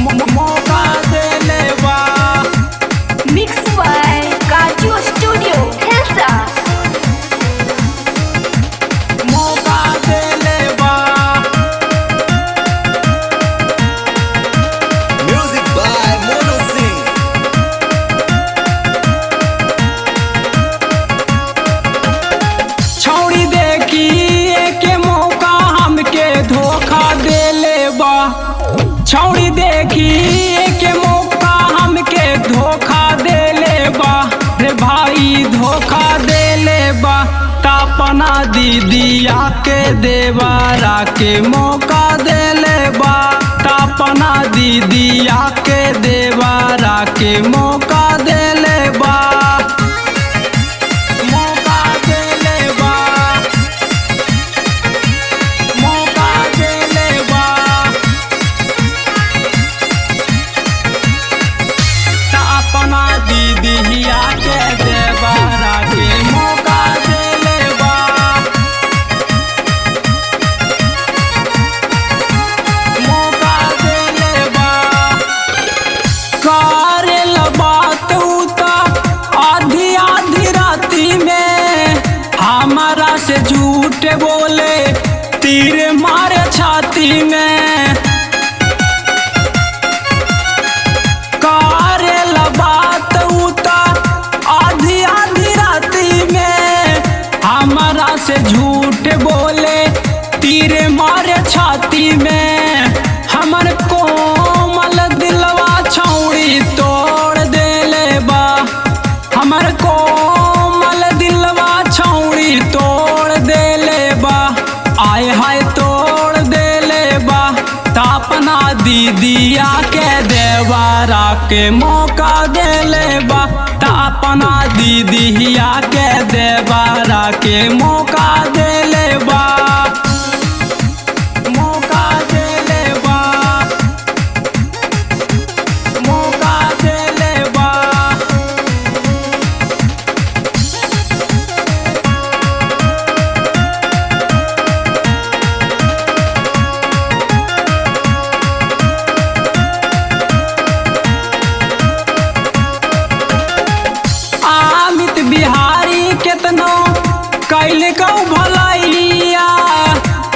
मौका देले बा। मिक्स बाय काजू स्टूडियो हिल्सा। मौका देले बा। Music by Mono Singh. छौड़ी देखी के मौका हमके धोखा देले बा। छौड़ी देखी के मौका हमके धोखा देले बा। रे भाई धोखा देले बा। तापना दीदिया के देवारा के मौका देले बा। तापना दीदिया के देवारा के मौका देले बा। मौका देले बा। मौका देले बा। ता अपना दीदिया के देवारा के मौका देले बा। मौका देले बा। करेल बात उता आधी आधी राती में हमारा से झूठ बोले तीर मारे छाती में। करेल बात उता आधी आधी राती में हमारा से झूठ बोले तीर मारे छाती में। हमर कोमल दिलवा छौड़ी तोड़ देले बा। हमर कोमल दिलवा छौड़ी तोड़ देले बा। आय हाय तोड़ देले बा। तापना दीदिया के देवारा के मौका देले बा। तापना दीदिया के देवारा के मौका देले बा। मौका देले बा। मौका देले बा। अमित बिहारी केतनो कैल कौ भलैया।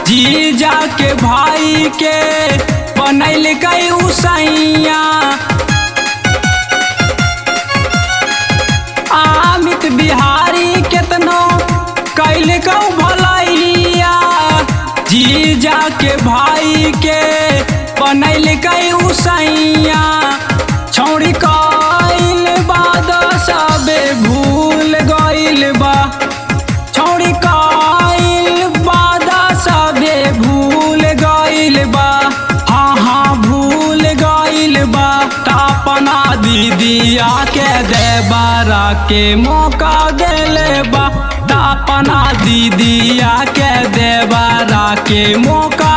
जीजा के भाई के बनैल कई उसैया। अमित बिहारी केतनो कैल कौ भलैया। जीजा के भाई के बनैल कई उसैया। छौड़ी कइल बाद सबे भूल गइल बा। छौड़ी कइल बाद सबे भूल गइल बा। हाँ हाँ भूल गइल बा। तापना दीदिया के देवारा के मौका देले बा। तापना दीदिया के देवारा के मौका